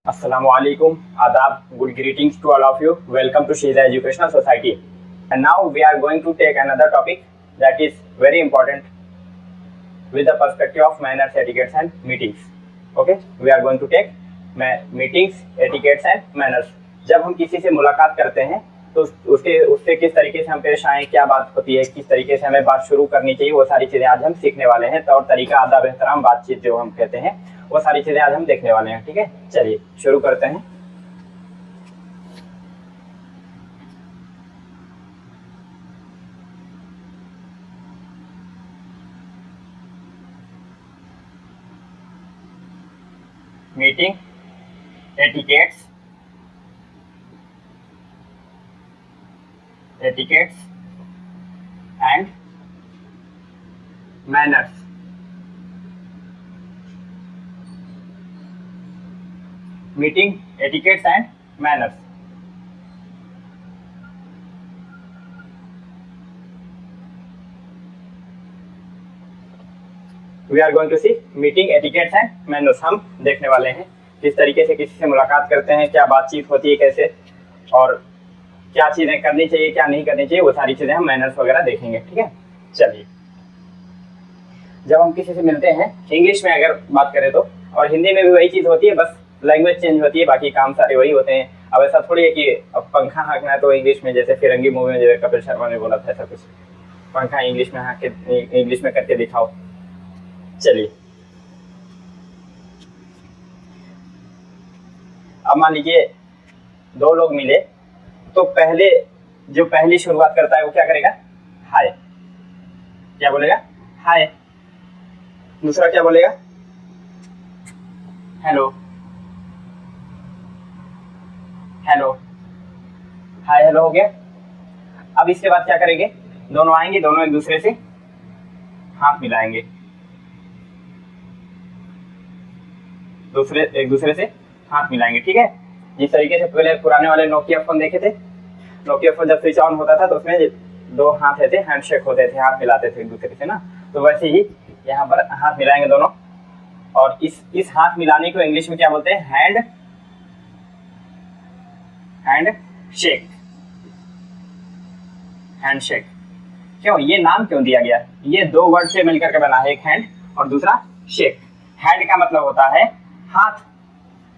Assalamualaikum, Adab, good greetings to all of you. Welcome to Shiza Educational Society. And now we are going to take another topic that is very important with the perspective of manners, etiquettes and meetings. Okay, we are going to take meetings, etiquettes and manners. जब हम किसी से मुलाकात करते हैं तो उससे किस तरीके से हम पेश आए, क्या बात होती है, किस तरीके से हमें बात शुरू करनी चाहिए, वो सारी चीज़ें आज हम सीखने वाले हैं। तौर तरीका, आदाब, एहतराम, बातचीत जो हम कहते हैं, वो सारी चीज़ें आज हम देखने वाले हैं। ठीक है, चलिए शुरू करते हैं। Meeting, etiquettes and manners. Meeting, etiquettes and manners. We are going to see meeting, etiquettes and manners. हम देखने वाले हैं किस तरीके से किसी से मुलाकात करते हैं, क्या बातचीत होती है, कैसे, और क्या चीजें करनी चाहिए, क्या नहीं करनी चाहिए, वो सारी चीजें हम मैनर्स वगैरह देखेंगे। ठीक है, चलिए। जब हम किसी से मिलते हैं, इंग्लिश में अगर बात करें तो, और हिंदी में भी वही चीज होती है, बस लैंग्वेज चेंज होती है, बाकी काम सारे वही होते हैं। अब ऐसा थोड़ी है कि अब पंखा हाँकना है तो इंग्लिश में, जैसे फिरंगी मूवी में जो कपिल शर्मा ने बोला था, ऐसा कुछ पंखा इंग्लिश में हाँक के, इंग्लिश में करके दिखाओ। चलिए, अब मान लीजिए दो लोग मिले तो पहली शुरुआत करता है वो क्या करेगा? हाय। क्या बोलेगा? हाय। दूसरा क्या बोलेगा? हेलो। हेलो, हाय हेलो हो गया। अब इसके बाद क्या करेंगे? दोनों आएंगे, दोनों एक दूसरे से हाथ मिलाएंगे, एक दूसरे से हाथ मिलाएंगे। ठीक है, जिस तरीके से पहले पुराने वाले नोकिया फोन देखे थे, नोकिया फोन जब स्विच ऑन होता था तो उसमें दो हाथ ऐसे हैंडशेक होते थे, हाथ मिलाते थे एक दूसरे से ना, तो वैसे ही यहाँ पर हाथ मिलाएंगे दोनों। और इस हाथ मिलाने को इंग्लिश में क्या बोलते हैं? हैंडशेक। हैंडशेक क्यों, ये नाम क्यों दिया गया? ये दो वर्ड से मिलकर के बना है, एक हैंड और दूसरा शेक। हैंड का मतलब होता है हाथ,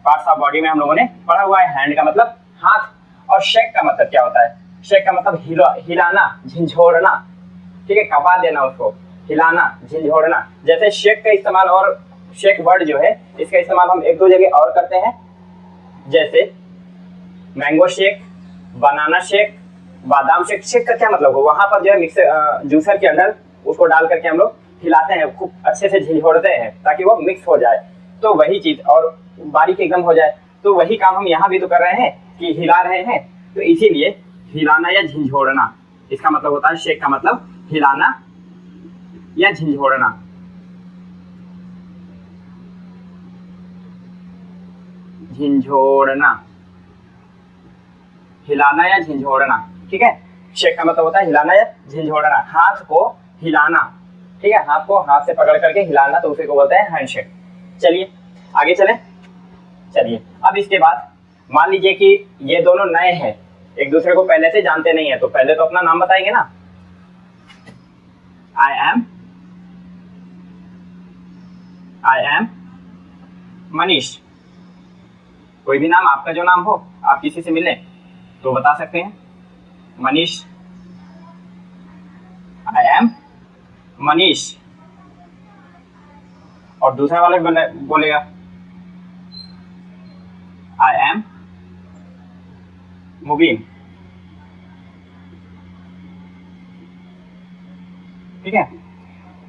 पार्ट्स ऑफ बॉडी में हम लोगों ने पढ़ा हुआ है। हैंड का मतलब हाथ, और शेक का मतलब क्या होता है? शेक का मतलब हिलाना, झिझोड़ना। ठीक है, कपा देना उसको, हिलाना, झिझोड़ना। जैसे शेक का इस्तेमाल, और शेक वर्ड जो है इसका इस्तेमाल हम एक दो जगह और करते हैं, जैसे मैंगो शेक, बनाना शेक, बादाम शेक। शेक का क्या मतलब हो? वहां पर जो है मिक्सर, जूसर के अंदर उसको डाल करके हम लोग हिलाते हैं, खूब अच्छे से झिझोड़ते हैं ताकि वो मिक्स हो जाए, तो वही चीज, और बारीक एकदम हो जाए। तो वही काम हम यहाँ भी तो कर रहे हैं कि हिला रहे हैं, तो इसीलिए हिलाना या झिझोड़ना, इसका मतलब होता है, शेक का मतलब हिलाना या झिझोड़ना। झिझोड़ना, हिलाना या झिझोड़ना। ठीक है, शेक का मतलब होता है हिलाना या झिझोड़ना, हाथ को हिलाना। ठीक है, हाथ को हाथ से पकड़ करके हिलाना, तो उसी को बोलते हैं हैंडशेक। चलिए आगे चलें। चलिए, अब इसके बाद मान लीजिए कि ये दोनों नए हैं, एक दूसरे को पहले से जानते नहीं है, तो पहले तो अपना नाम बताएंगे ना। आई एम मनीष। कोई भी नाम, आपका जो नाम हो, आप किसी से मिले तो बता सकते हैं, मनीष। I am Manish. और दूसरा वाला बोलेगा आई एम मुबीन। ठीक है,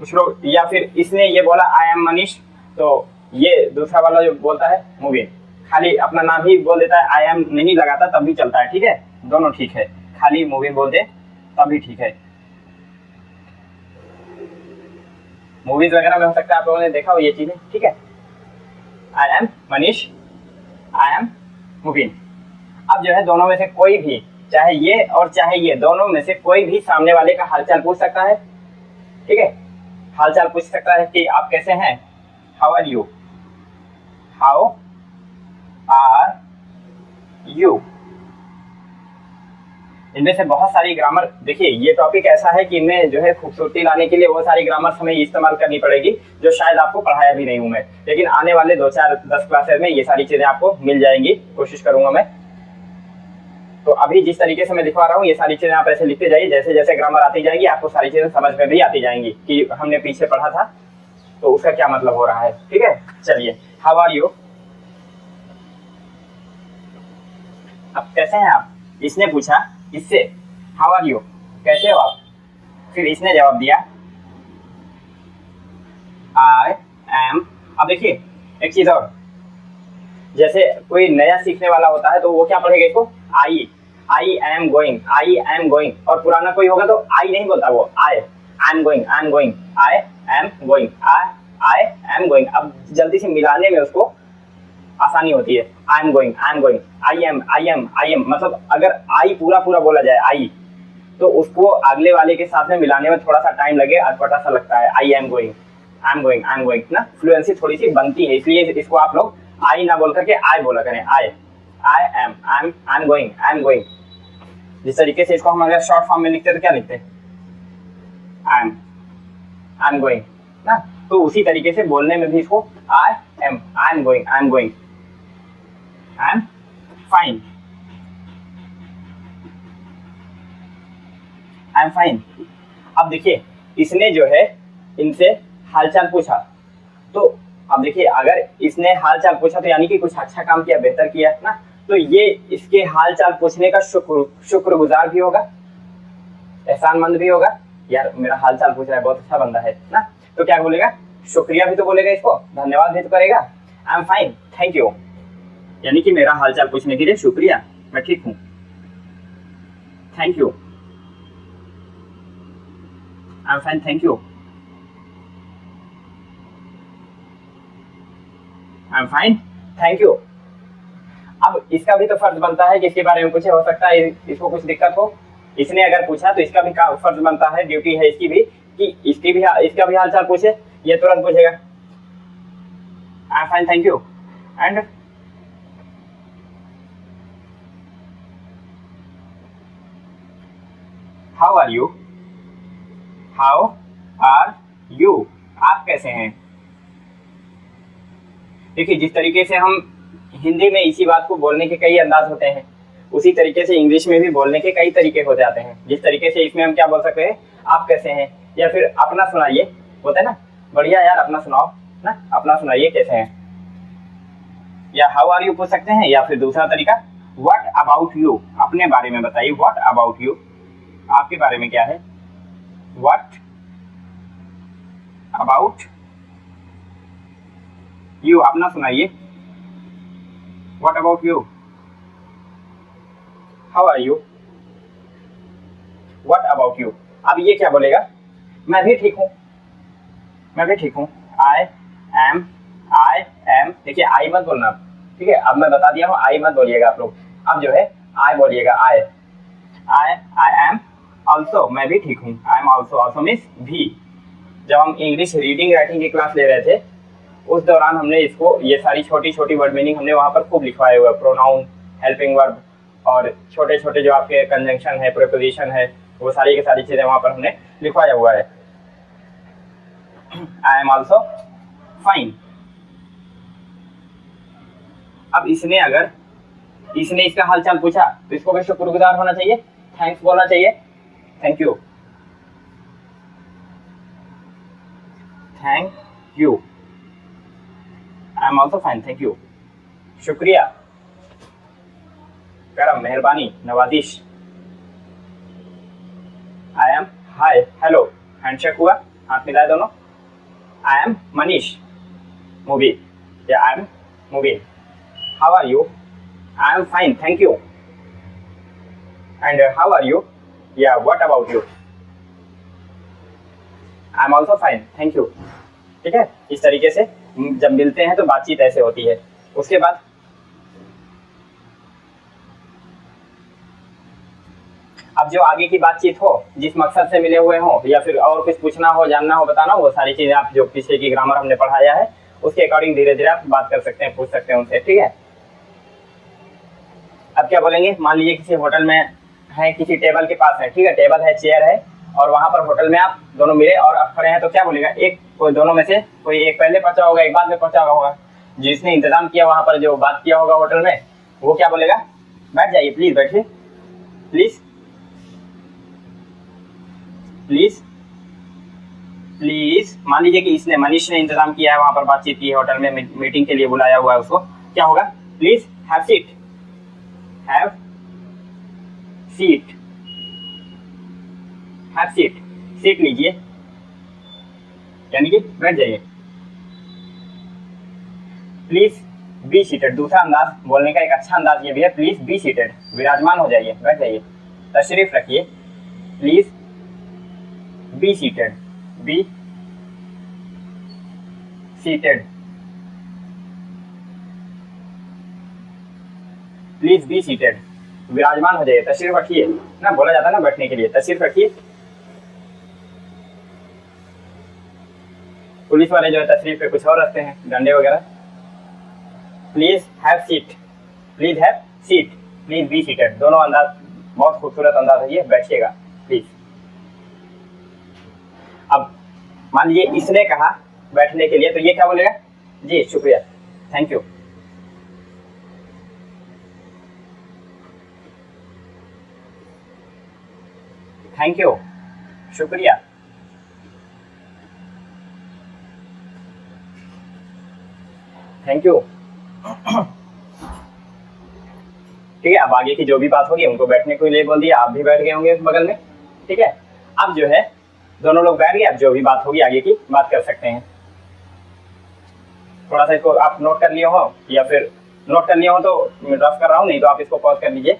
कुछ लोग, या फिर इसने ये बोला आई एम मनीष, तो ये दूसरा वाला जो बोलता है मुबीन, खाली अपना नाम ही बोल देता है, आई एम नहीं लगाता तब भी चलता है। ठीक है, दोनों ठीक है, खाली मुबीन बोल दे तब भी ठीक है। मूवीज वगैरह में हो सकता है आप लोगों ने देखा हो ये चीजें। ठीक है, I am Manish, I am Mubeen. अब जो है दोनों में से कोई भी, चाहे ये और चाहे ये, दोनों में से कोई भी सामने वाले का हालचाल पूछ सकता है। ठीक है, हालचाल पूछ सकता है कि आप कैसे हैं, how are you, how are you. इनमें से बहुत सारी ग्रामर, देखिए ये टॉपिक ऐसा है कि इनमें जो है खूबसूरती लाने के लिए बहुत सारी ग्रामर हमें इस्तेमाल करनी पड़ेगी, जो शायद आपको पढ़ाया भी नहीं हूं मैं, लेकिन आने वाले 2-4-10 क्लासेस में ये सारी चीजें आपको मिल जाएंगी, कोशिश करूंगा मैं। तो अभी जिस तरीके से मैं दिखा रहा हूँ ये सारी चीजें आप ऐसे लिखते जाइए, जैसे जैसे ग्रामर आती जाएगी आपको सारी चीजें समझ में भी आती जाएंगी कि हमने पीछे पढ़ा था तो उसका क्या मतलब हो रहा है। ठीक है, चलिए, हाउ आर यू, अब कैसे हैं आप। इसने पूछा इससे, हाउ आर यू, कैसे हो आप। फिर इसने जवाब दिया आई एम। अब देखिए एक चीज और, जैसे कोई नया सीखने वाला होता है तो वो क्या पढ़ेगा इसको, I am going, I am going, और पुराना कोई होगा तो आई नहीं बोलता, वो I am going, I am going, I am going, I am going. अब जल्दी से मिलाने में उसको आसानी होती है, I am going, I am going, I am, मतलब अगर आई पूरा पूरा बोला जाए आई, तो उसको अगले वाले के साथ में मिलाने में थोड़ा सा टाइम लगे, अटपटा सा लगता है, I am going, I am going, I am going ना, फ्लुएंसी थोड़ी सी बनती है, इसलिए इसको आप लोग आई ना बोल करके आई बोला करें, आई एम गोइंग। जिस तरीके से इसको हम अगर शॉर्ट फॉर्म में लिखते तो क्या लिखते, आई एम गोइंग ना, तो उसी तरीके से बोलने में भी इसको I am going, I am fine, I am fine. अब देखिए इसने जो है इनसे हालचाल पूछा, तो अब देखिए अगर इसने हालचाल पूछा तो यानी कि कुछ अच्छा काम किया, बेहतर किया ना, तो ये इसके हालचाल पूछने का शुक्रगुजार भी होगा, एहसानमंद भी होगा, यार मेरा हालचाल पूछ रहा है, बहुत अच्छा बंदा है ना, तो क्या बोलेगा, शुक्रिया भी तो बोलेगा, इसको धन्यवाद भी तो करेगा, आई एम फाइन थैंक यू, यानी कि मेरा हालचाल पूछने के लिए शुक्रिया, मैं ठीक हूँ, thank you, I am fine thank you, I am fine thank you. अब इसका भी तो फर्ज बनता है कि इसके बारे में पूछे, हो सकता है इसको कुछ दिक्कत हो, इसने अगर पूछा तो इसका भी फर्ज बनता है, ड्यूटी है इसकी भी कि इसका भी हालचाल पूछे, ये तुरंत पूछेगा I am fine thank you and how are you, how are you, आप कैसे हैं। देखिए जिस तरीके से हम हिंदी में इसी बात को बोलने के कई अंदाज होते हैं, उसी तरीके से इंग्लिश में भी बोलने के कई तरीके हो जाते हैं। जिस तरीके से इसमें हम क्या बोल सकते हैं, आप कैसे हैं, या फिर अपना सुनाइए, बोलते हैं ना, बढ़िया यार अपना सुनाओ ना, अपना सुनाइए कैसे हैं, या हाउ आर यू पूछ सकते हैं, या फिर दूसरा तरीका व्हाट अबाउट यू, अपने बारे में बताइए, व्हाट अबाउट यू, आपके बारे में क्या है, व्हाट अबाउट यू, अपना सुनाइए, what about you, how are you, what about you. अब ये क्या बोलेगा, मैं भी ठीक हूँ, मैं भी ठीक हूँ, आई एम, देखिए आई मत बोलना, ठीक है, अब मैं बता दिया हूँ आई मत बोलिएगा आप लोग, अब जो है आई बोलिएगा, आई एम ऑल्सो, मैं भी ठीक हूँ, आई एम ऑल्सो, ऑल्सो मीन्स भी। जब हम इंग्लिश रीडिंग राइटिंग की क्लास ले रहे थे उस दौरान हमने इसको, ये सारी छोटी छोटी वर्ड मीनिंग हमने वहाँ पर खूब लिखवाए हुए, प्रोनाउन, हेल्पिंग वर्ब और छोटे छोटे जो आपके कंजंक्शन है, प्रीपोजिशन है, वो सारी की सारी चीजें वहाँ पर हमने लिखवाया हुआ है। I am also fine. अब इसने इसका हालचाल पूछा तो इसको भी शुक्रगुजार होना चाहिए, थैंक्स बोलना चाहिए, thank you, thank you, I am also fine thank you, शुक्रिया, करम, मेहरबानी, नवाजिश, I am, hi, hello, handshake हुआ, हाथ मिलाए दोनों, आई एम मनीष, मूवी, या I am movie, how are you, I am fine thank you, and how are you, या what about you, I am also fine thank you. ठीक है, इस तरीके से जब मिलते हैं तो बातचीत ऐसे होती है। उसके बाद अब जो आगे की बातचीत हो, जिस मकसद से मिले हुए हो, या फिर और कुछ पूछना हो, जानना हो, बताना हो, वो सारी चीजें आप जो पीछे की ग्रामर हमने पढ़ाया है उसके अकॉर्डिंग धीरे धीरे आप बात कर सकते हैं, पूछ सकते हैं उनसे। ठीक है, अब क्या बोलेंगे, मान लीजिए किसी होटल में है, किसी टेबल के पास है, ठीक है, टेबल है, चेयर है, और वहां पर होटल में आप दोनों मिले और आप खड़े हैं, तो क्या बोलेगा, एक कोई दोनों में से कोई एक पहले पहुंचा होगा, एक बाद में पहुंचा होगा। जिसने इंतजाम किया वहां पर, जो बात किया होगा होटल में, वो क्या बोलेगा, बैठ जाइए, प्लीज बैठिए, प्लीज प्लीज प्लीज। मान लीजिए कि इसने, मनीष ने इंतजाम किया है, वहां पर बातचीत की है, होटल में मीटिंग के लिए बुलाया हुआ है उसको, क्या होगा, please have seat, have seat, have seat, seat लीजिए, यानी कि बैठ जाइए। प्लीज बी सीटेड, दूसरा अंदाज बोलने का एक अच्छा अंदाज ये भी है, प्लीज बी सीटेड, विराजमान हो जाइए, बैठ जाइए, तशरीफ रखिए, please be seated, be seated, please be seated, विराजमान हो जाइए, तशरीफ रखिए ना, बोला जाता है ना बैठने के लिए, तशरीफ रखिए। पुलिस वाले जो है तशरीफ पे कुछ और रखते हैं, डंडे वगैरह। Please have seat, please have seat, please be seated, दोनों अंदाज बहुत खूबसूरत अंदाज है ये, बैठिएगा प्लीज। अब मान लीजिए इसने कहा बैठने के लिए, तो ये क्या बोलेगा, जी शुक्रिया, थैंक यू, थैंक यू, शुक्रिया, थैंक यू। ठीक है, अब आगे की जो भी बात होगी, उनको बैठने के लिए बोल दिया, आप भी बैठ गए होंगे बगल में, ठीक है। अब जो है दोनों लोग बैठ गए, अब जो भी बात होगी आगे की बात कर सकते हैं। थोड़ा सा इसको आप नोट कर लिए हो, या फिर नोट कर लिए हो तो मैं रफ कर रहा हूँ, नहीं तो आप इसको पॉज कर लीजिए,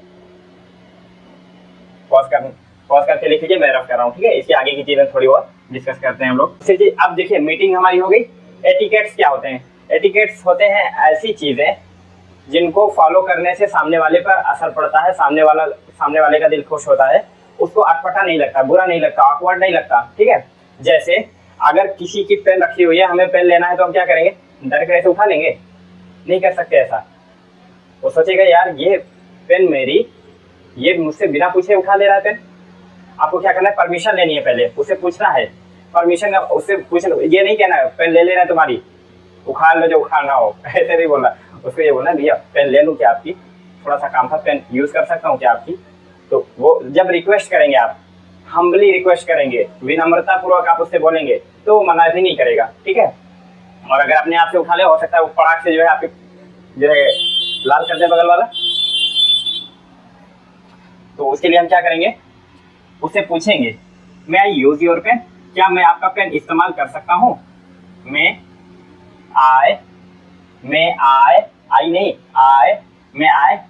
पॉज करके लिख लीजिए, मैं रफ कर रहा हूँ, ठीक है। इसके आगे की चीजें थोड़ी और डिस्कस करते हैं हम लोग। अब देखिए मीटिंग हमारी हो गई। एटिकेट्स क्या होते हैं, एटिकेट्स होते हैं ऐसी चीजें जिनको फॉलो करने से सामने वाले पर असर पड़ता है, सामने वाले का दिल खुश होता है, उसको अटपटा नहीं लगता, बुरा नहीं लगता, ऑकवर्ड नहीं लगता, ठीक है। जैसे अगर किसी की पेन रखी हुई है, हमें पेन लेना है, तो हम क्या करेंगे, डर के ऐसे उठा लेंगे, नहीं कर सकते ऐसा। वो सोचेगा यार ये पेन मेरी, ये मुझसे बिना पूछे उठा ले रहा है पेन। आपको क्या करना है, परमिशन लेनी है, पहले उससे पूछना है, परमिशन उससे पूछना, ये नहीं कहना है पेन ले लेना है तुम्हारी, उखाड़ लो जो उखाड़ना हो, ऐसे नहीं बोलना। उसको ये बोलना भैया पेन ले लूँ क्या आपकी, थोड़ा सा काम था, पेन यूज कर सकता हूँ क्या आपकी। तो वो जब रिक्वेस्ट करेंगे, आप हम्बली रिक्वेस्ट करेंगे, विनम्रता पूर्वक आप उससे बोलेंगे, तो वो मना भी नहीं करेगा, ठीक है। और अगर अपने आप से उठा ले, हो सकता है वो पड़ाक से जो है आपके जो है लाल कर दे बगल वाला, तो उसके लिए हम क्या करेंगे, उससे पूछेंगे मैं आई यूज योर पेन, क्या मैं आपका पेन इस्तेमाल कर सकता हूँ। मैं I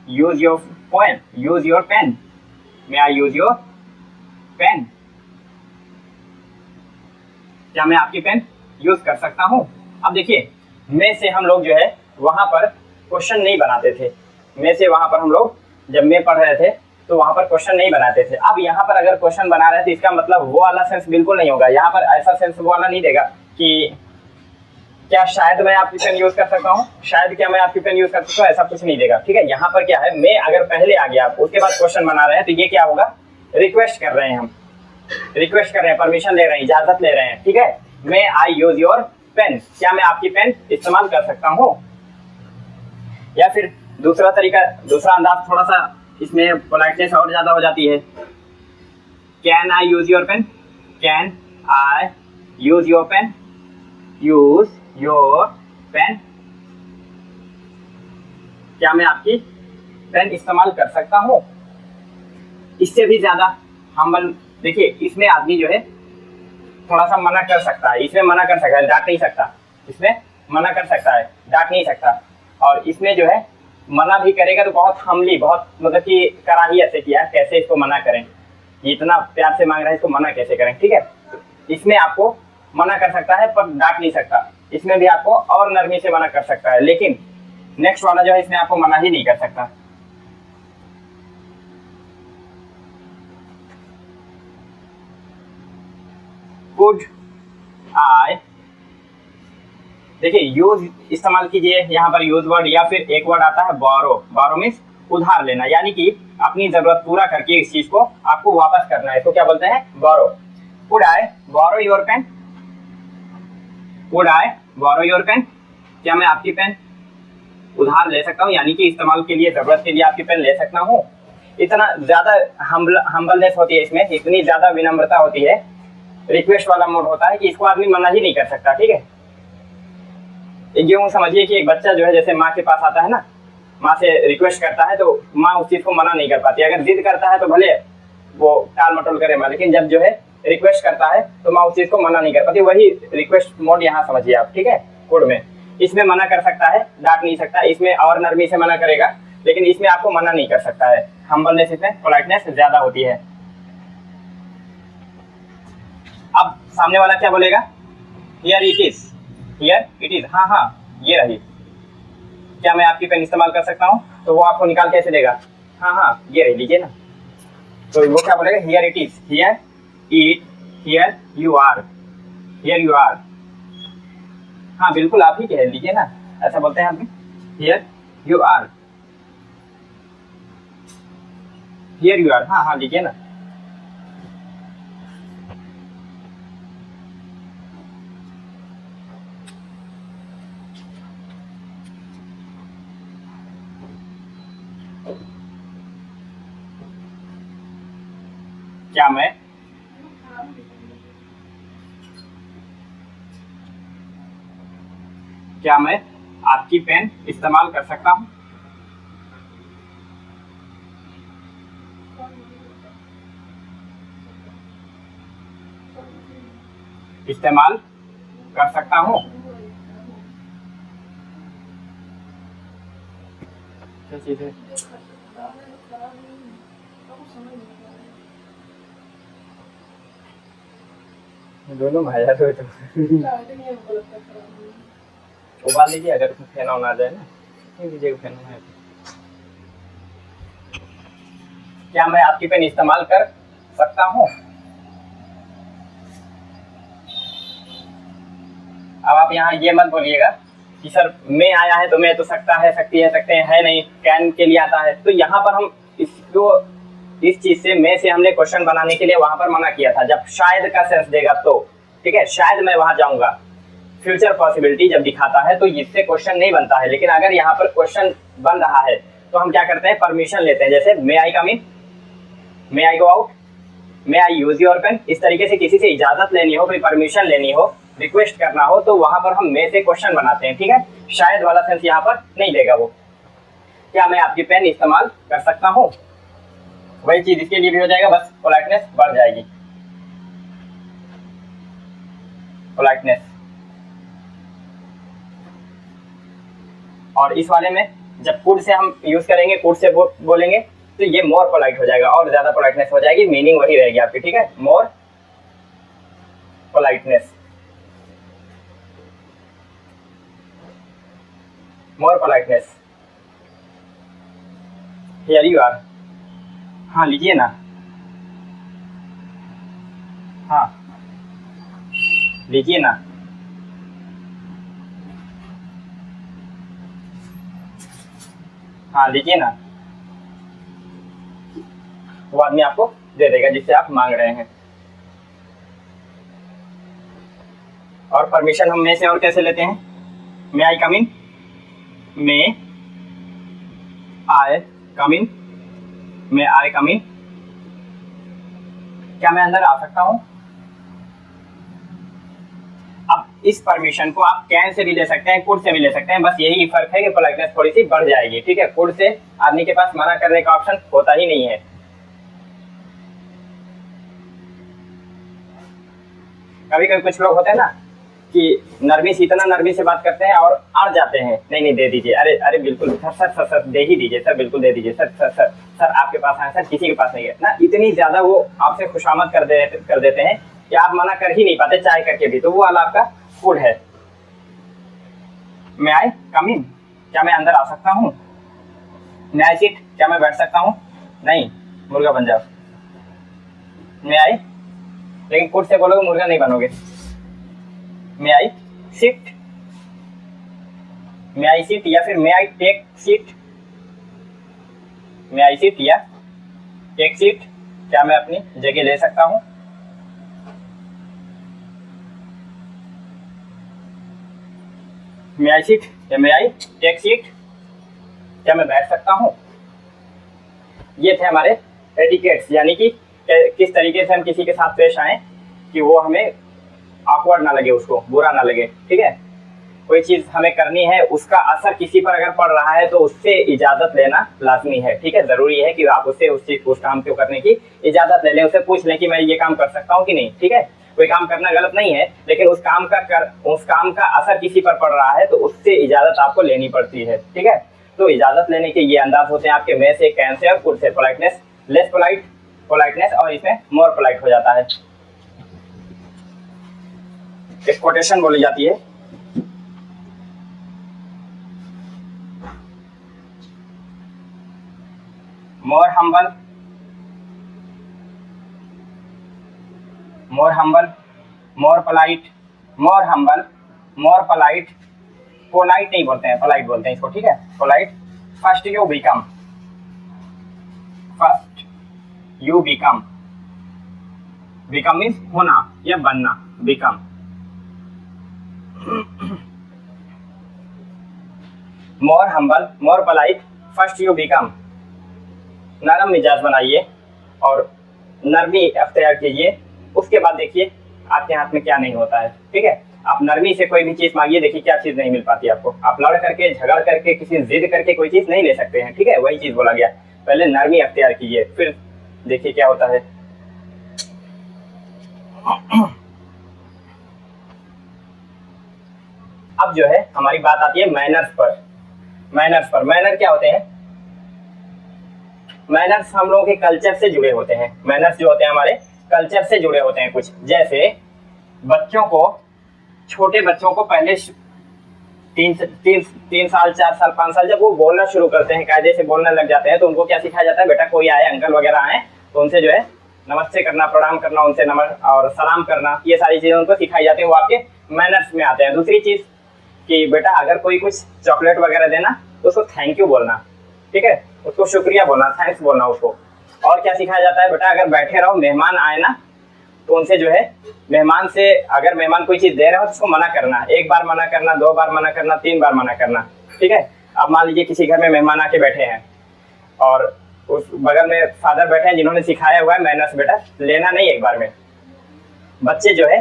use your pen, use your pen, मैं आई यूज योर पेन, क्या मैं आपकी पेन यूज कर सकता हूँ। अब देखिए मैं से हम लोग जो है वहां पर क्वेश्चन नहीं बनाते थे, मैं से वहां पर हम लोग जब मैं पढ़ रहे थे तो वहां पर क्वेश्चन नहीं बनाते थे। अब यहाँ पर अगर क्वेश्चन बना रहे थे, इसका मतलब वो वाला सेंस बिल्कुल नहीं होगा। यहाँ पर ऐसा सेंस वो वाला नहीं देगा कि क्या शायद मैं आपकी पेन यूज कर सकता हूँ, शायद क्या मैं आपकी पेन यूज कर सकता हूँ, ऐसा कुछ नहीं देगा, ठीक है। यहाँ पर क्या है, मैं अगर पहले आ गया उसके बाद क्वेश्चन बना रहे हैं, तो ये क्या होगा, रिक्वेस्ट कर रहे हैं, हम रिक्वेस्ट कर रहे हैं, परमिशन ले रहे हैं, इजाजत ले रहे हैं, ठीक है। मैं आई यूज योर पेन, क्या मैं आपकी पेन इस्तेमाल कर सकता हूँ। या फिर दूसरा तरीका, दूसरा अंदाज थोड़ा सा इसमें पोलाइटनेस और ज्यादा हो जाती है। Can I use your pen, can I use your pen, use your pen, क्या मैं आपकी पेन इस्तेमाल कर सकता हूँ। इससे भी ज्यादा हम्बल, देखिए इसमें आदमी जो है थोड़ा सा मना कर सकता है, इसमें मना कर सकता है, डांट नहीं सकता, इसमें मना कर सकता है, डांट नहीं सकता। और इसमें जो है मना भी करेगा तो बहुत हमली, बहुत मतलब कि कराहियत से कि यार कैसे इसको मना करें, ये इतना प्यार से मांग रहा है, इसको मना कैसे करें, ठीक है। इसमें आपको मना कर सकता है पर डांट नहीं सकता, इसमें भी आपको और नरमी से मना कर सकता है, लेकिन नेक्स्ट वाला जो है इसमें आपको मना ही नहीं कर सकता। कुड आई, देखिए यूज इस्तेमाल कीजिए, यहाँ पर यूज वर्ड, या फिर एक वर्ड आता है बोरो, बोरो मीन्स उधार लेना, यानी कि अपनी जरूरत पूरा करके इस चीज को आपको वापस करना है, इसको क्या बोलते हैं? Borrow. Would I borrow your pen? Would I borrow your pen? क्या मैं आपकी पेन उधार ले सकता हूँ, यानी कि इस्तेमाल के लिए, जरूरत के लिए आपकी पेन ले सकता हूँ। इतना ज्यादा हम्बलनेस होती है इसमें, इतनी ज्यादा विनम्रता होती है, रिक्वेस्ट वाला मोड होता है कि इसको आदमी मना ही नहीं कर सकता। ठीक है, यूं समझिए कि एक बच्चा जो है जैसे माँ के पास आता है ना, माँ से रिक्वेस्ट करता है तो माँ उस चीज को मना नहीं कर पाती। अगर जिद करता है तो भले वो टाल मटोल करे माँ, लेकिन जब जो है रिक्वेस्ट करता है तो माँ उस चीज को मना नहीं कर पाती। वही रिक्वेस्ट मोड यहाँ समझिए आप। ठीक है, कोड में इसमें मना कर सकता है, डांट नहीं सकता, इसमें और नरमी से मना करेगा, लेकिन इसमें आपको मना नहीं कर सकता है। हम्बलनेस इसमें, पोलाइटनेस ज्यादा होती है। अब सामने वाला क्या बोलेगा? Here it is, here it is. हाँ हाँ, ये रही। क्या मैं आपकी पेन इस्तेमाल कर सकता हूँ? तो वो आपको निकाल कैसे देगा? हाँ हाँ, ये रही, लीजिए ना। तो वो क्या बोलेगा? Here it is, here it, here you are, here you are. हाँ बिल्कुल, आप ही कह लीजिए ना, ऐसा बोलते हैं आदमी। Here you are, here you are. हाँ हाँ, लीजिए ना। क्या मैं आपकी पेन इस्तेमाल कर सकता हूँ? इस्तेमाल कर सकता हूँ। क्या चीज है? दोनों भाई यार, उबाल लीजिए, अगर फैन ऑन आ जाए ना, नहीं लीजिएगा फैन ऑन है। क्या मैं आपकी पेन इस्तेमाल कर सकता हूँ? अब आप यहाँ ये मत बोलिएगा कि सर मैं आया है तो मैं तो सकता है, सकती है, सकते हैं, है नहीं, कैन के लिए आता है। तो यहाँ पर हम इसको, इस चीज से, मैं से हमने क्वेश्चन बनाने के लिए वहां पर मना किया था, जब शायद का सेंस देगा तो। ठीक है, शायद मैं वहां जाऊंगा, फ्यूचर पॉसिबिलिटी जब दिखाता है तो इससे क्वेश्चन नहीं बनता है। लेकिन अगर यहाँ पर क्वेश्चन बन रहा है तो हम क्या करते हैं? परमिशन लेते हैं। जैसे may I come in, may I go out, may I use your pen. इस तरीके से किसी से इजाजत लेनी हो, कोई परमिशन लेनी हो, रिक्वेस्ट करना हो, तो वहां पर हम मे से क्वेश्चन बनाते हैं। ठीक है, शायद वाला सेंस यहाँ पर नहीं देगा वो। क्या मैं आपकी पेन इस्तेमाल कर सकता हूँ? वही चीज इसके लिए भी हो जाएगा, बस पोलाइटनेस बढ़ जाएगी। पोलाइटनेस। और इस वाले में जब कुड से हम यूज करेंगे, कुड से बोलेंगे तो ये मोर पोलाइट हो जाएगा, और ज्यादा पोलाइटनेस हो जाएगी, मीनिंग वही रहेगी आपकी। ठीक है, more politeness, more politeness. Here you are. हाँ लीजिए ना, हाँ लीजिए ना। हाँ लीजिए ना, वो आदमी आपको दे देगा जिससे आप मांग रहे हैं। और परमिशन हम में से और कैसे लेते हैं? मे I come in, may I come in, may I come इन। क्या मैं अंदर आ सकता हूं? अब इस परमिशन को आप कैन से भी ले सकते हैं, कुड से भी ले सकते हैं, बस यही फर्क है कि पोलाइटनेस थोड़ी सी बढ़ जाएगी। ठीक है, कुड से आदमी के पास मना करने का ऑप्शन होता ही नहीं है। कभी कभी कुछ लोग होते हैं ना कि नरमी से, इतना नरमी से बात करते हैं और अड़ जाते हैं, नहीं नहीं दे दीजिए, अरे अरे बिल्कुल सर सर सर सर दे ही दीजिए सर, बिल्कुल दे दीजिए सर सर सर सर आपके पास आए सर, किसी के पास नहीं है ना। इतनी ज्यादा वो आपसे खुशामद कर देते हैं कि आप मना कर ही नहीं पाते चाहे करके भी। तो वो वाला आपका फूड है। मैं आई कम इन, क्या मैं अंदर आ सकता हूँ? मैं आई सिट, क्या मैं बैठ सकता हूँ? नहीं, मुर्गा बन जाओ। मैं आई, लेकिन कुड से बोलोगे मुर्गा नहीं बनोगे। मे I sit, may I sit, या फिर मे आई टेक सीट। मैं आई सीट या टेक सीट, क्या मैं अपनी जगह ले सकता हूँ? मैं आई सीट या मैं आई टेक सीट, क्या मैं बैठ सकता हूँ? ये थे हमारे एटिकेट्स, यानी कि किस तरीके से हम किसी के साथ पेश आए कि वो हमें ऑकवर्ड ना लगे, उसको बुरा ना लगे। ठीक है, कोई चीज हमें करनी है, उसका असर किसी पर अगर पड़ रहा है तो उससे इजाजत लेना लाजमी है। ठीक है, जरूरी है कि आप उससे उस काम को करने की इजाजत ले लें, उससे पूछ लें कि मैं ये काम कर सकता हूँ कि नहीं। ठीक है, कोई काम करना गलत नहीं है, लेकिन उस काम का असर किसी पर पड़ रहा है तो उससे इजाजत आपको लेनी पड़ती है। ठीक है, तो इजाजत लेने के ये अंदाज होते हैं आपके, में से, कैन से और could say. Politeness, less polite, politeness, और इसमें मोर पोलाइट हो जाता है। एक कोटेशन बोली जाती है, more humble, more humble, more polite, more humble, more polite, polite नहीं बोलते हैं, polite बोलते हैं इसको। ठीक है, polite, first you become, first you become, become means होना या बनना, become, more humble, more polite, first you become, नरम मिजाज बनाइए और नरमी अख्तियार कीजिए, उसके बाद देखिए आपके हाथ में क्या नहीं होता है। ठीक है, आप नरमी से कोई भी चीज मांगिए, देखिए क्या चीज नहीं मिल पाती आपको। आप लड़ करके, झगड़ करके, किसी जिद करके कोई चीज नहीं ले सकते हैं। ठीक है, वही चीज बोला गया, पहले नरमी अख्तियार कीजिए, फिर देखिए क्या होता है। अब जो है हमारी बात आती है मैनर्स पर। मैनर्स पर, मैनर क्या होते हैं? मैनर्स हम लोगों के कल्चर से जुड़े होते हैं। मैनर्स जो होते हैं हमारे कल्चर से जुड़े होते हैं कुछ, जैसे बच्चों को, छोटे बच्चों को पहले 3 साल, 4 साल, 5 साल जब वो बोलना शुरू करते हैं, कायदे से बोलने लग जाते हैं, तो उनको क्या सिखाया जाता है? बेटा कोई आए, अंकल वगैरह आए तो उनसे जो है नमस्ते करना, प्रणाम करना, उनसे और सलाम करना, ये सारी चीजें उनको सिखाई जाती है, वो आपके मैनर्स में आते हैं। दूसरी चीज कि बेटा अगर कोई कुछ चॉकलेट वगैरह देना तो उसको थैंक यू बोलना। ठीक है, उसको शुक्रिया बोलना, थैंक्स बोलना उसको। और क्या सिखाया जाता है? बेटा अगर बैठे रहो, मेहमान आए ना तो उनसे जो है, मेहमान से अगर मेहमान कोई चीज दे रहे हो तो उसको मना करना, 1 बार मना करना, 2 बार मना करना, 3 बार मना करना। ठीक है, अब मान लीजिए किसी घर में मेहमान आके बैठे हैं और उस बगल में फादर बैठे हैं जिन्होंने सिखाया हुआ है मैनर्स, बेटा लेना नहीं 1 बार में। बच्चे जो है,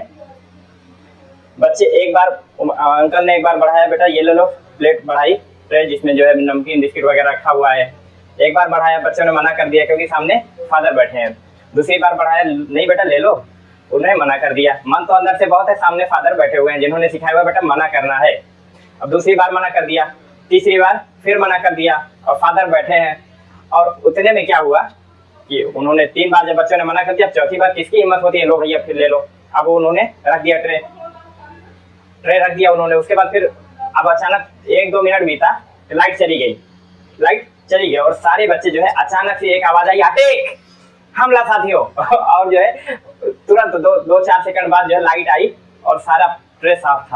बच्चे 1 बार, अंकल ने 1 बार बढ़ाया, बेटा ये ले लो प्लेट बढ़ाई, ट्रे जिसमें जो है नमकीन बिस्किट वगैरह रखा हुआ है, 1 बार बढ़ाया, बच्चों ने मना कर दिया क्योंकि सामने फादर बैठे हैं। दूसरी बार बढ़ाया, नहीं बेटा ले लो, उन्होंने मना कर दिया। मन तो अंदर से बहुत है, सामने फादर बैठे हुए हैं जिन्होंने सिखाया हुआ बेटा मना करना है। अब दूसरी बार मना कर दिया, तीसरी बार फिर मना कर दिया और फादर बैठे हैं, और उतने में क्या हुआ कि उन्होंने 3 बार जब बच्चों ने मना कर दिया, चौथी बार किसकी हिम्मत होती है? लो भैया फिर ले लो। अब उन्होंने रख दिया, ट्रे रख दिया उन्होंने। उसके बाद फिर अब अचानक 1-2 मिनट बीता, लाइट चली गई और सारे बच्चे जो है, अचानक से एक आवाज आई, अटैक, हमला साथियों। और जो है तुरंत 2-4 सेकंड बाद जो है लाइट आई और सारा ट्रे साफ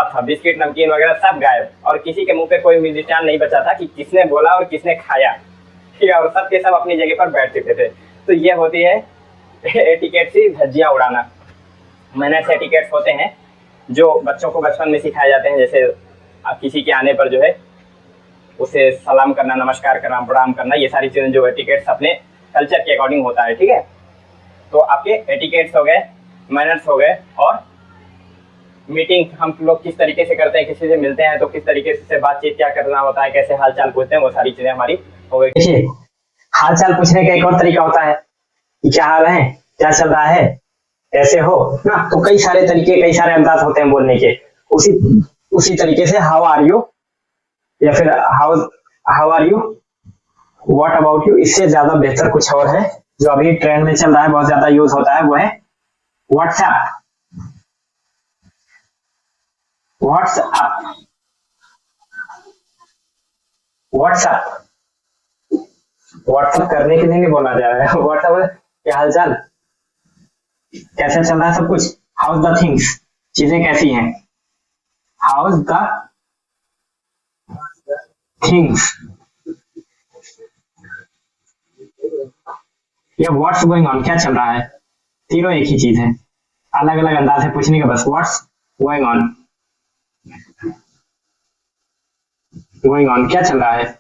था, बिस्किट नमकीन वगैरह सब गायब, और किसी के मुंह पे कोई मिष्टान नहीं बचा था कि किसने बोला और किसने खाया। ठीक है, और सब के सब अपनी जगह पर बैठ चुके थे। तो ये होती है एटिकेट से धज्जियां उड़ाना। मैनर्स एटिकेट्स होते हैं जो बच्चों को बचपन में सिखाए जाते हैं, जैसे किसी के आने पर जो है उसे सलाम करना, नमस्कार करना, प्रणाम करना, ये सारी चीजें जो एटिकेट्स अपने कल्चर के अकॉर्डिंग होता है। ठीक है, तो आपके एटिकेट्स हो गए, मैनर्स हो गए, और मीटिंग हम लोग किस तरीके से करते हैं, किसी से मिलते हैं तो किस तरीके से बातचीत क्या करना होता है, कैसे हाल चाल पूछते हैं, वो सारी चीजें हमारी हो गई। देखिए, हाल चाल पूछने का एक और तरीका होता है कि क्या हाल है, क्या चल रहा है, कैसे हो ना। तो कई सारे तरीके, कई सारे अंदाज होते हैं बोलने के। उसी तरीके से हाउ आर यू, या फिर how are you, what about you, इससे ज्यादा बेहतर कुछ और है जो अभी ट्रेंड में चल रहा है, बहुत ज्यादा यूज होता है, वो है व्हाट्सएप। व्हाट्सएप करने के लिए नहीं बोला जा रहा है। व्हाट्सएप क्या हाल चाल, कैसे चल रहा है सब कुछ, हाउस द थिंग्स, चीजें कैसी हैं, हाउस द थिंग्स, या व्हाट्स गोइंग ऑन, क्या चल रहा है, तीनों एक ही चीज है, अलग अलग अंदाज है पूछने का बस। What's going on, going on क्या चल रहा है।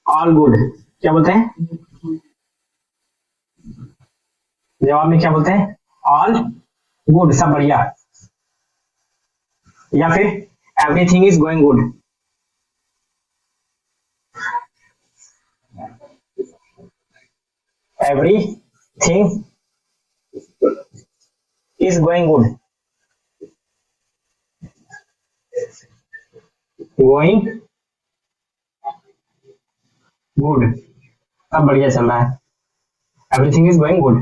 ऑल गुड क्या बोलते हैं, जवाब में क्या बोलते हैं, ऑल गुड सब बढ़िया, या फिर everything is going good, everything is going good, going good सब बढ़िया चल रहा है, everything is going good,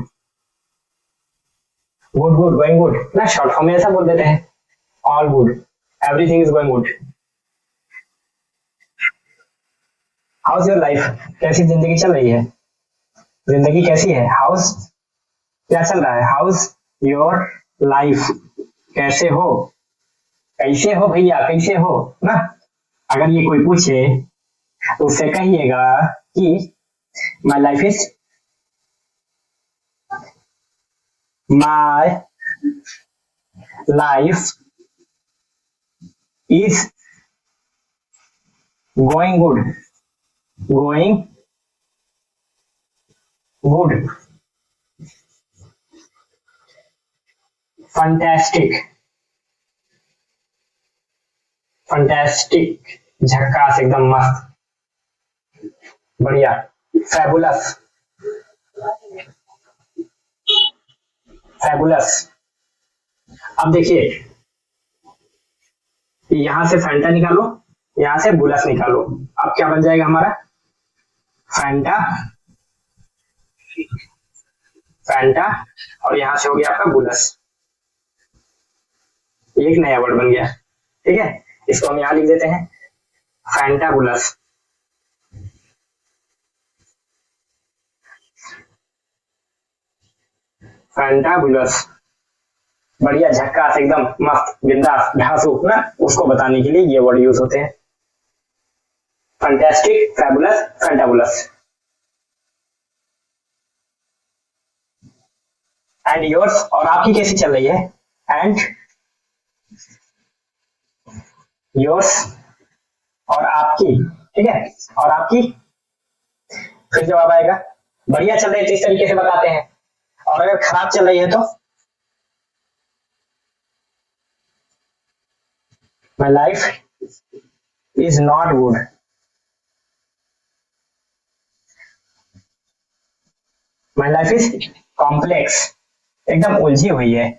good good going good ना, शॉर्ट फॉर्म में ऐसा बोल देते हैं, all good, everything is going good. House your life, कैसी जिंदगी चल रही है, जिंदगी कैसी है, हाउस क्या चल रहा है, हाउस योर लाइफ, कैसे हो, कैसे हो भैया कैसे हो ना। अगर ये कोई पूछे तो उससे कहिएगा कि my life is, my life is going good, going good, fantastic, fantastic झक्कास एकदम मस्त बढ़िया, फैबुलस, फैबुलस। अब देखिए यहां से फैंटा निकालो, यहां से बुलस निकालो, अब क्या बन जाएगा हमारा, फैंटा, फैंटा और यहां से हो गया आपका बुलस, एक नया वर्ड बन गया। ठीक है, इसको हम यहां लिख देते हैं फैंटाबुलस, फैंटाबुलस बढ़िया झक्कास एकदम मस्त बिंदास ढांसू ना, उसको बताने के लिए ये वर्ड यूज होते हैं, fantastic, fabulous, fantabulous. And yours, और आपकी कैसी चल रही है, एंड योर्स और आपकी, ठीक है, और आपकी, फिर जवाब आएगा, बढ़िया चल रही है तो इस तरीके से बताते हैं, और अगर खराब चल रही है तो my life is not good, my life is complex, एकदम उलझी हुई है,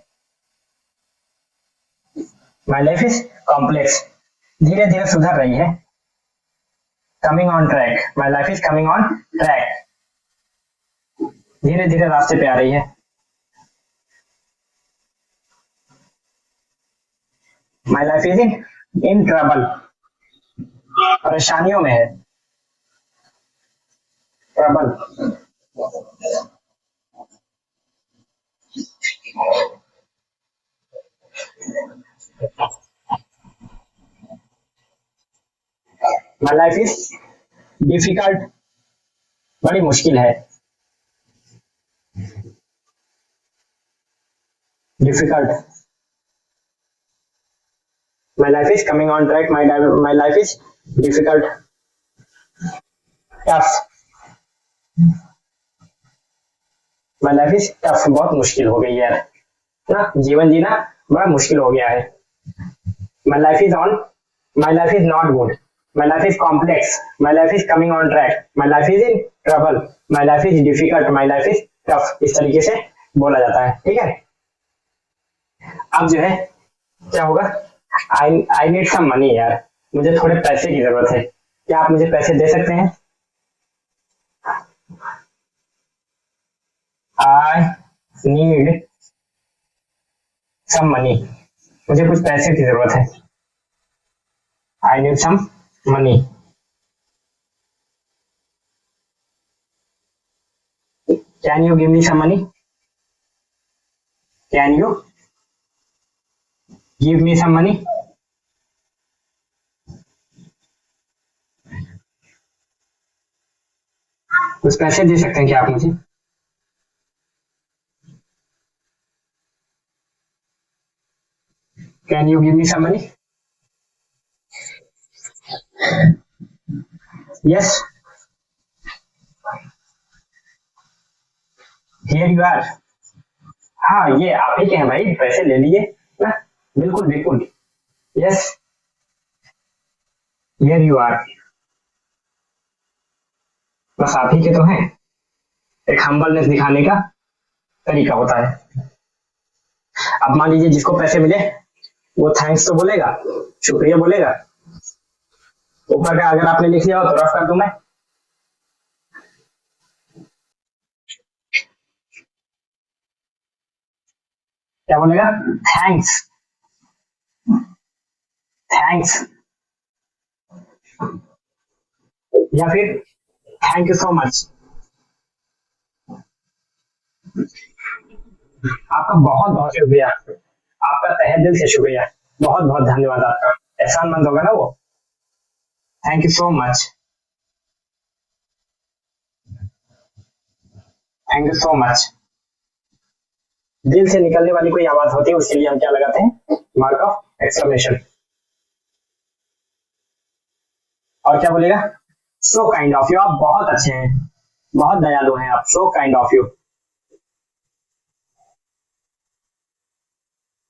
माई लाइफ इज कॉम्प्लेक्स धीरे धीरे सुधर रही है, coming on track, my life is coming on track धीरे धीरे रास्ते पे आ रही है, my life is in trouble परेशानियों में है, trouble, my life is difficult बड़ी मुश्किल है, difficult, my life is coming on track, my life is difficult, tough, my life is tough बहुत मुश्किल हो गई है ना, जीवन जीना बड़ा मुश्किल हो गया है, my life is on, my life is not good, my life is complex, my life is coming on track, my life is in trouble, my life is difficult, my life is tough, इस तरीके से बोला जाता है। ठीक है, अब जो है क्या होगा, आई नीड सम मनी यार, मुझे थोड़े पैसे की जरूरत है, क्या आप मुझे पैसे दे सकते हैं, आई नीड सम मनी, मुझे कुछ पैसे की जरूरत है, I need some money, can you give me some money, can you give me some money, कुछ पैसे दे सकते हैं क्या आप मुझे? Can you give me some money? Yes, here you are. हाँ, ये आप ही के हैं भाई, पैसे ले लिए ना। बिल्कुल बिल्कुल, यस, हियर यू आर। बस आप ही के तो हैं। एक हम्बलनेस दिखाने का तरीका होता है। अब मान लीजिए जिसको पैसे मिले वो थैंक्स तो बोलेगा, शुक्रिया बोलेगा। ऊपर का अगर आपने लिख लिया हो तो रफ कर दूं मैं। क्या बोलेगा? थैंक्स, थैंक्स, या फिर थैंक यू सो मच। आपका बहुत बहुत शुक्रिया, आपका तहे दिल से शुक्रिया, बहुत बहुत धन्यवाद आपका। एहसानमंद होगा ना वो। Thank you so much, thank you so much. दिल से निकलने वाली कोई आवाज होती है उसके लिए हम क्या लगाते हैं? Mark of exclamation. और क्या बोलेगा? सो काइंड ऑफ यू, आप बहुत अच्छे हैं, बहुत दयालु हैं आप। So kind of you,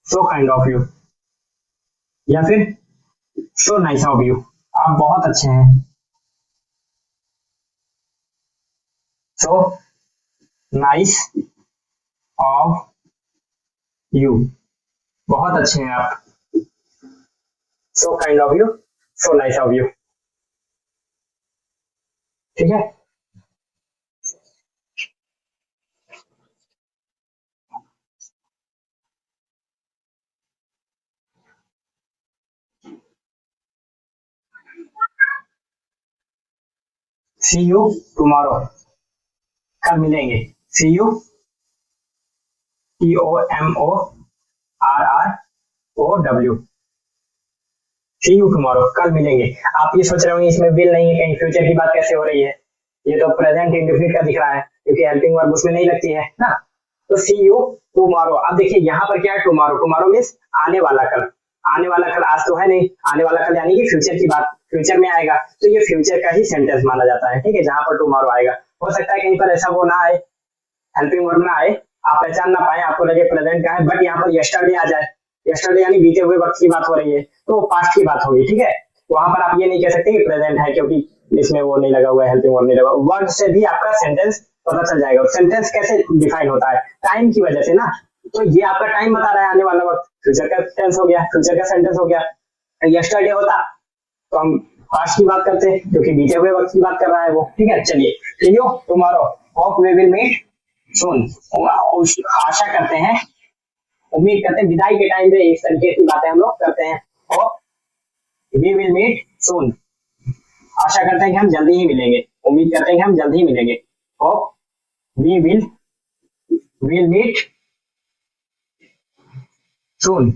so kind of you. या फिर सो नाइस ऑफ यू, आप बहुत अच्छे हैं। सो नाइस ऑफ यू, बहुत अच्छे हैं आप। So kind of you, so nice of you. ठीक है। सी यू टुमारो, कल मिलेंगे। See you, TOMORRO, see you tomorrow, कल मिलेंगे। आप ये सोच रहे होंगे इसमें विल नहीं है, कहीं फ्यूचर की बात कैसे हो रही है? ये तो प्रेजेंट इंडेफिनिट का दिख रहा है क्योंकि हेल्पिंग वर्ब उसमें नहीं लगती है ना। तो सी यू टुमारो, अब देखिए यहाँ पर क्या है? टुमारो, टुमारो मीन्स आने वाला कल। आने वाला कल आज तो है नहीं, आने वाला कल यानी कि फ्यूचर की बात, फ्यूचर में आएगा तो ये फ्यूचर का ही सेंटेंस माना जाता है। ठीक है, जहां पर टुमारो आएगा। हो सकता है कहीं पर ऐसा वो ना आए, हेल्पिंग वर्ब ना आए, आप पहचान ना पाए, आपको लगे प्रेजेंट का है, बट यहाँ पर यस्टरडे आ जाए। यस्टरडे यानी बीते हुए वक्त की बात हो रही है तो पास्ट की बात होगी। ठीक है, वहां पर आप ये नहीं कह सकते कि प्रेजेंट है क्योंकि इसमें वो नहीं लगा हुआ है, हेल्पिंग वर्ब नहीं लगा। वर्ड से भी आपका सेंटेंस पता चल जाएगा। सेंटेंस कैसे डिफाइन होता है? टाइम की वजह से ना। तो ये आपका टाइम बता रहा है, आने वाला वक्त, फ्यूचर का टेंस हो गया, फ्यूचर का सेंटेंस हो गया। यस्टरडे होता तो हम पास्ट की बात करते हैं क्योंकि बीते हुए वक्त की बात कर रहा है वो। ठीक है, चलिए, see you tomorrow, hope we will meet soon. आशा करते हैं, उम्मीद करते हैं, विदाई के टाइम पे इस तरीके की बातें हम लोग करते हैं। Hope we will meet soon, आशा करते हैं कि हम जल्दी ही मिलेंगे, उम्मीद करते हैं कि हम जल्दी ही मिलेंगे। Hope we will meet soon,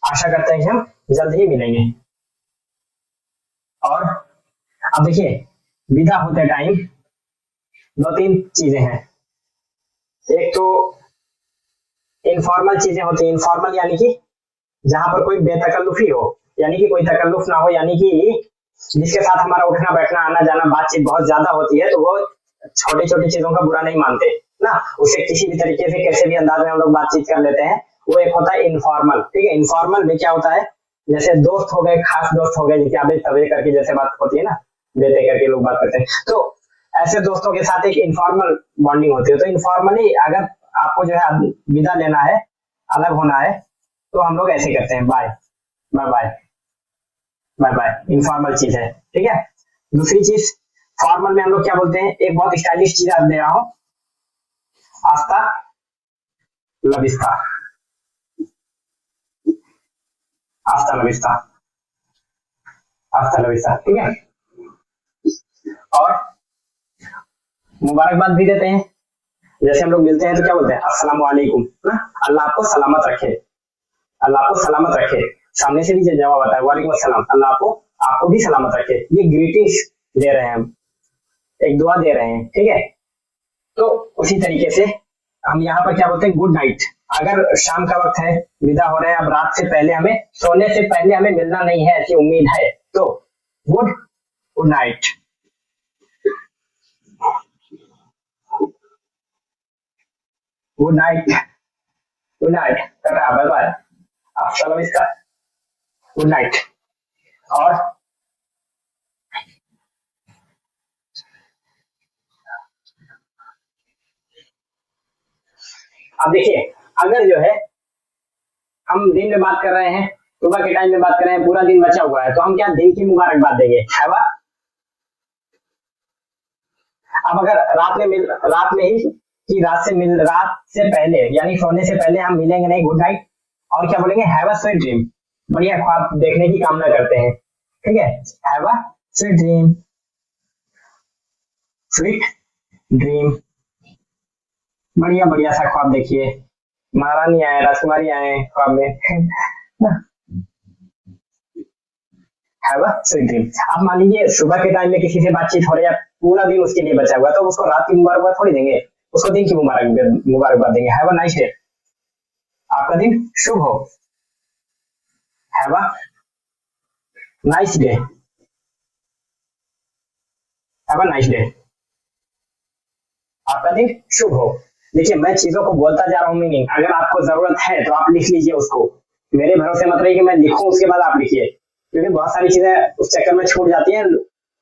आशा करते हैं कि हम जल्द ही मिलेंगे। और अब देखिए, विदा होते टाइम दो तीन चीजें हैं। एक तो इनफॉर्मल चीजें होती हैं। इनफॉर्मल यानी कि जहां पर कोई बेतकल्लुफी हो, यानी कि कोई तकल्लुफ ना हो, यानी कि जिसके साथ हमारा उठना बैठना आना जाना बातचीत बहुत ज्यादा होती है तो वो छोटी छोटी चीजों का बुरा नहीं मानते ना। उसे किसी भी तरीके से कैसे भी अंदाज में हम लोग बातचीत कर लेते हैं। वो एक होता है इनफॉर्मल। ठीक है, इनफॉर्मल में क्या होता है? जैसे दोस्त हो गए, खास दोस्त हो गए, जिनकी आबे तबे करके जैसे बात होती है ना, बेटे करके लोग बात करते हैं, तो ऐसे दोस्तों के साथ एक इनफॉर्मल बॉन्डिंग होती है। तो इनफॉर्मली अगर आपको जो है विदा लेना है, अलग होना है, तो हम लोग ऐसे करते हैं, bye bye bye bye bye. Informal चीज है। ठीक है, दूसरी चीज फॉर्मल में हम लोग क्या बोलते हैं? एक बहुत स्टाइलिश चीज आप दे रहा हूं, आस्ता लविस्ता, आस्ता लविस्ता, आस्ता लविस्ता। ठीक है, और मुबारकबाद भी देते हैं। जैसे हम लोग मिलते हैं तो क्या बोलते हैं? अस्सलाम वालेकुम ना, अल्लाह आपको सलामत रखे, अल्लाह आपको सलामत रखे। सामने से भी जवाब आता है वालेकुम अस्सलाम, अल्लाह आपको भी सलामत रखे। ये ग्रीटिंग्स दे रहे हैं हम, एक दुआ दे रहे हैं, ठीक है। तो उसी तरीके से हम यहाँ पर क्या बोलते हैं, गुड नाइट। अगर शाम का वक्त है, विदा हो रहे हैं, अब रात से पहले हमें, सोने से पहले हमें मिलना नहीं है ऐसी उम्मीद है, तो good good night. Good night, good night, tata, bye bye, अस्सलाम इसका, गुड नाइट। और अब देखिए, अगर जो है हम दिन में बात कर रहे हैं, सुबह के टाइम में बात कर रहे हैं, पूरा दिन बचा हुआ है, तो हम क्या दिन की मुबारकबाद देंगे, है वाह। अब अगर रात में ही कि रात से पहले यानी सोने से पहले हम मिलेंगे नहीं, गुड नाइट, और क्या बोलेंगे, हैव अ स्वीट ड्रीम, बढ़िया ख्वाब देखने की कामना करते हैं, ठीक है, have a sweet dream, sweet dream, बढ़िया बढ़िया सा ख्वाब देखिए, महारानी आए, राजकुमारी आए ख्वाब में। Have a sweet dream. अब मान लीजिए सुबह के टाइम में किसी से बातचीत हो रही है, पूरा दिन उसके लिए बचा हुआ, तो उसको रात की मुबारकबाद थोड़ी देंगे, उसको दिन की मुबारकबाद देंगे, हैव अ नाइस डे, आपका दिन शुभ हो, have a nice day, have a nice day, आपका दिन शुभ हो। देखिए मैं चीजों को बोलता जा रहा हूँ मीनिंग, अगर आपको जरूरत है तो आप लिख लीजिए उसको, मेरे भरोसे मत रहिए कि मैं लिखूं उसके बाद आप लिखिए, क्योंकि बहुत सारी चीजें उस चक्कर में छूट जाती हैं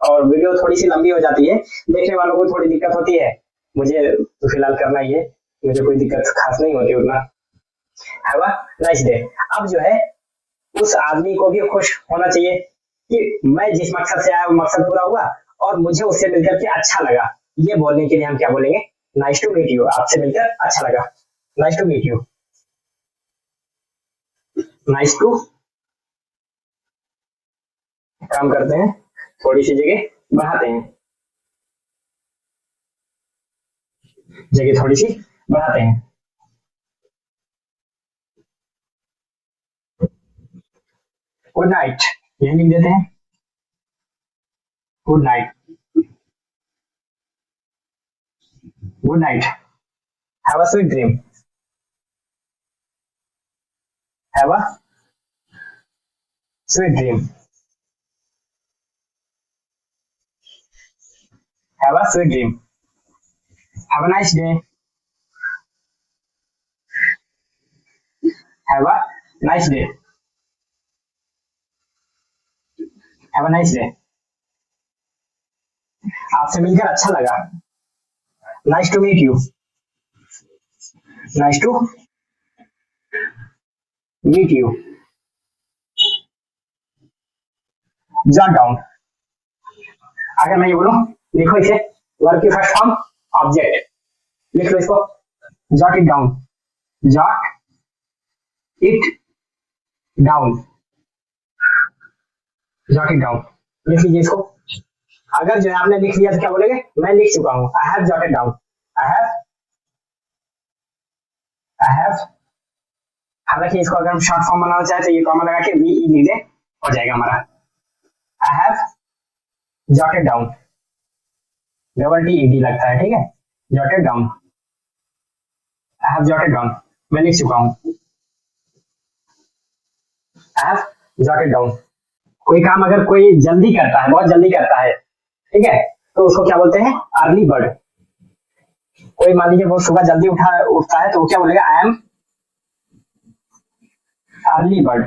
और वीडियो थोड़ी सी लंबी हो जाती है, देखने वालों को थोड़ी दिक्कत होती है, मुझे तो फिलहाल करना ही है, मुझे कोई दिक्कत खास नहीं होती उतना, हैव अ नाइस डे। अब जो है उस आदमी को भी खुश होना चाहिए कि मैं जिस मकसद से आया वो मकसद पूरा हुआ और मुझे उससे मिलकर के अच्छा लगा, ये बोलने के लिए हम क्या बोलेंगे, नाइस टू मीट यू, आपसे मिलकर अच्छा लगा, nice to meet you, nice to, काम करते हैं, थोड़ी सी जगह बढ़ाते हैं, जगह थोड़ी सी बढ़ाते हैं, गुड नाइट, यही लिख देते हैं, good night, good night, have a sweet dream, have a sweet dream, have a sweet dream, have a nice day, have a nice day, have a nice day, आपसे मिलकर अच्छा लगा, nice to meet you, nice to meet you, jot down. अगर मैं ये बोलूं, लिखो इसे, वर्ब की फर्स्ट फॉर्म ऑब्जेक्ट, लिख लो इसको, jot it down, jot it down, jot it down, लिख लीजिए इसको। अगर जो है आपने लिख लिया तो क्या बोलेंगे, मैं लिख चुका हूं, I have jotted down, I have, हालांकि इसको अगर हम शॉर्ट फॉर्म बनाना चाहे तो ये कॉमा लगा के वी ई लिख दे, हो जाएगा हमारा, I have jotted down, double T E D लगता है, ठीक है, jotted down, I have jotted down, मैं लिख चुका हूं, आई हैव जॉटेड डाउन। कोई काम अगर कोई जल्दी करता है, बहुत जल्दी करता है, ठीक है, तो उसको क्या बोलते हैं, अर्ली बर्ड। कोई मान लीजिए वो सुबह जल्दी उठता है तो वो क्या बोलेगा, आई एम अर्ली बर्ड,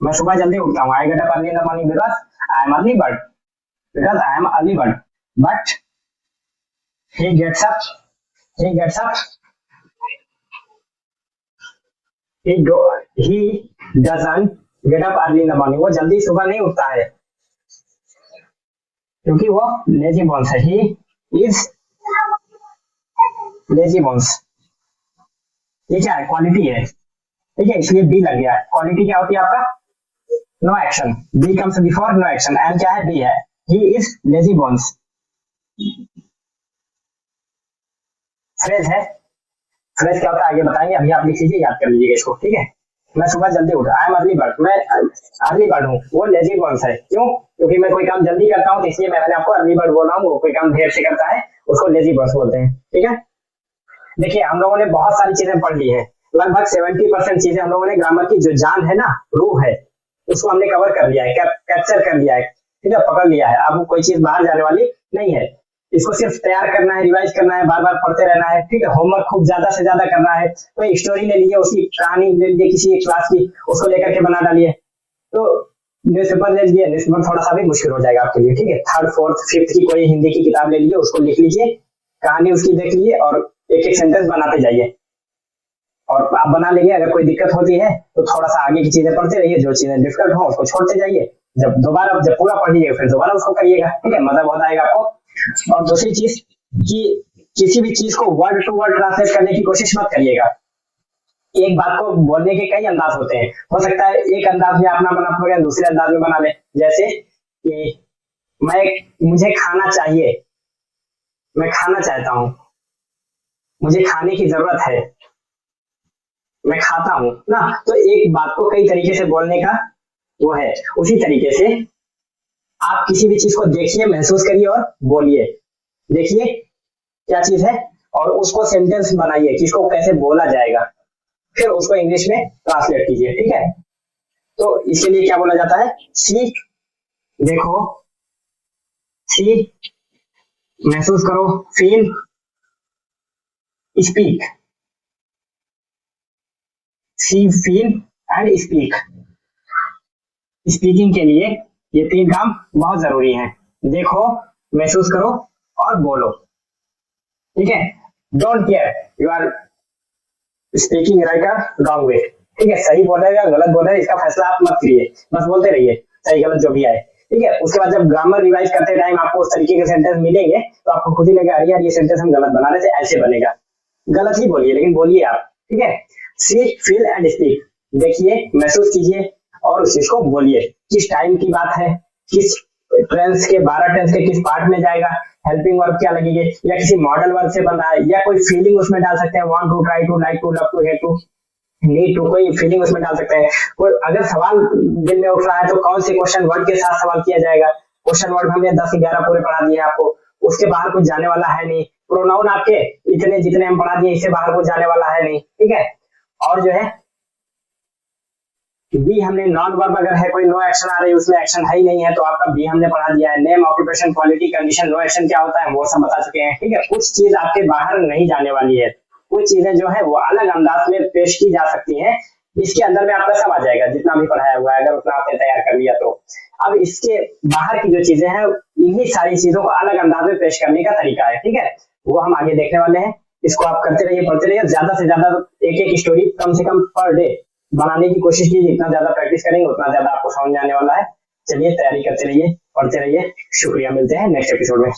मैं सुबह जल्दी उठता हूँ, I get up early in the morning because I am early bird, because I am early bird, but he gets up he gets up he doesn't get up early in the morning, वो जल्दी सुबह नहीं उठता है क्योंकि वो lazy bones है, he is lazy bones. ये क्या है, क्वालिटी है, ठीक है, इसलिए बी लग गया। क्वालिटी क्या होती है आपका, no action, be comes before no action, and क्या है, बी है, he is lazy bones. Phrase है, फ्रेज क्या होता है आगे बताएंगे, अभी आप लिख लीजिए, याद कर लीजिएगा इसको, ठीक है, मैं सुबह जल्दी उठा, आई एम अर्ली बर्ड, मैं अर्ली बर्ड हूँ। वो लेजी बॉन्स है, क्यों? क्योंकि मैं कोई काम जल्दी करता हूँ तो इसलिए मैं अपने आप को अर्ली बर्ड बोल रहा हूँ। वो कोई काम देर से करता है उसको लेजी बॉन्स बोलते हैं। ठीक है, देखिए हम लोगों ने बहुत सारी चीजें पढ़ ली है, लगभग 70% चीजें हम लोगों ने ग्रामर की जो जान है ना, रूह है, उसको हमने कवर कर लिया है, कैप्चर कर लिया है। ठीक है, पकड़ लिया है। अब कोई चीज बाहर जाने वाली नहीं है, इसको सिर्फ तैयार करना है, रिवाइज करना है, बार बार पढ़ते रहना है। ठीक है, होमवर्क खूब ज्यादा से ज्यादा करना है। कोई स्टोरी ले लीजिए, उसकी कहानी ले लीजिए किसी एक क्लास की, उसको लेकर के बना डालिए। तो न्यूज़पेपर ले लीजिए, न्यूज़पेपर थोड़ा सा भी मुश्किल हो जाएगा आपके लिए। ठीक है, थर्ड फोर्थ फिफ्थ की कोई हिंदी की किताब ले लीजिए, उसको लिख लीजिए, कहानी उसकी देख लीजिए और एक एक सेंटेंस बनाते जाइए और आप बना लेंगे। अगर कोई दिक्कत होती है तो थोड़ा सा आगे की चीजें पढ़ते रहिए, जो चीजें डिफिकल्ट हो उसको छोड़ते जाइए। जब पूरा पढ़ लीजिएगा फिर दोबारा उसको करिएगा। ठीक है, मजा बहुत आएगा आपको। और दूसरी चीज कि किसी भी चीज को वर्ड टू वर्ड ट्रांसलेट करने की कोशिश मत करिएगा। एक बात को बोलने के कई अंदाज होते हैं, हो सकता है एक अंदाज में अपना बना पड़ेगा, दूसरे अंदाज में बना ले। जैसे कि मुझे खाना चाहिए, मैं खाना चाहता हूँ, मुझे खाने की जरूरत है, मैं खाता हूँ ना। तो एक बात को कई तरीके से बोलने का वो है। उसी तरीके से आप किसी भी चीज को देखिए, महसूस करिए और बोलिए। देखिए क्या चीज है और उसको सेंटेंस बनाइए कि इसको कैसे बोला जाएगा, फिर उसको इंग्लिश में ट्रांसलेट कीजिए। ठीक है, तो इसके लिए क्या बोला जाता है? सी, देखो, सी, महसूस करो, feel, speak. See, feel and speak. Speaking के लिए ये तीन काम बहुत जरूरी हैं। देखो, महसूस करो और बोलो। ठीक है, don't care you are speaking right और रॉन्ग वे। ठीक है, सही बोल रहे हैं गलत बोल रहे हैं इसका फैसला आप मत करिए, बस बोलते रहिए सही गलत जो भी आए। ठीक है, उसके बाद जब ग्रामर रिवाइज करते टाइम आपको उस तरीके के सेंटेंस मिलेंगे तो आपको खुद ही लगेगा अरे यार ये सेंटेंस हम गलत बना रहे थे, ऐसे बनेगा। गलत ही बोलिए लेकिन बोलिए आप। ठीक है, सी, फील एंड स्पीक। देखिए, महसूस कीजिए और उस चीज को बोलिए। किस टाइम की बात है, किस टेंस के 12 टेंस के किस पार्ट में जाएगा, हेल्पिंग वर्ब क्या लगेगी, या किसी मॉडल वर्ब से बन रहा है, या कोई फीलिंग उसमें डाल सकते हैं, want to, try to, like to, love to, hate to, need to, कोई फीलिंग उसमें डाल सकते हैं। कोई अगर सवाल दिल में उठ रहा है तो कौन से क्वेश्चन वर्ड के साथ सवाल किया जाएगा। क्वेश्चन वर्ड हमने 10-11 पूरे पढ़ा दिए आपको, उसके बाहर कुछ जाने वाला है नहीं। प्रोनाउन आपके इतने जितने हम पढ़ा दिए इससे बाहर कुछ जाने वाला है नहीं। ठीक है, और जो है बी हमने नॉन वर्ब अगर है कोई नो एक्शन आ रही है उसमें एक्शन है ही नहीं है तो आपका बी हमने पढ़ा दिया है। Name, occupation, quality, condition, no action क्या होता है वो सब बता चुके हैं। ठीक है, कुछ चीज आपके बाहर नहीं जाने वाली है, कुछ चीजें जो है वो अलग अंदाज में पेश की जा सकती हैं। इसके अंदर में आपका सब आ जाएगा जितना भी पढ़ाया हुआ है, अगर उतना आपने तैयार कर लिया तो। अब इसके बाहर की जो चीजें हैं इन्हीं सारी चीजों को अलग अंदाज में पेश करने का तरीका है। ठीक है, वो हम आगे देखने वाले हैं। इसको आप करते रहिए, पढ़ते रहिए, ज्यादा से ज्यादा एक एक स्टोरी कम से कम पर डे बनाने की कोशिश कीजिए। जितना ज्यादा प्रैक्टिस करेंगे उतना ज्यादा आपको समझ में आने वाला है। चलिए तैयारी करते रहिए, पढ़ते रहिए। शुक्रिया, मिलते हैं नेक्स्ट एपिसोड में।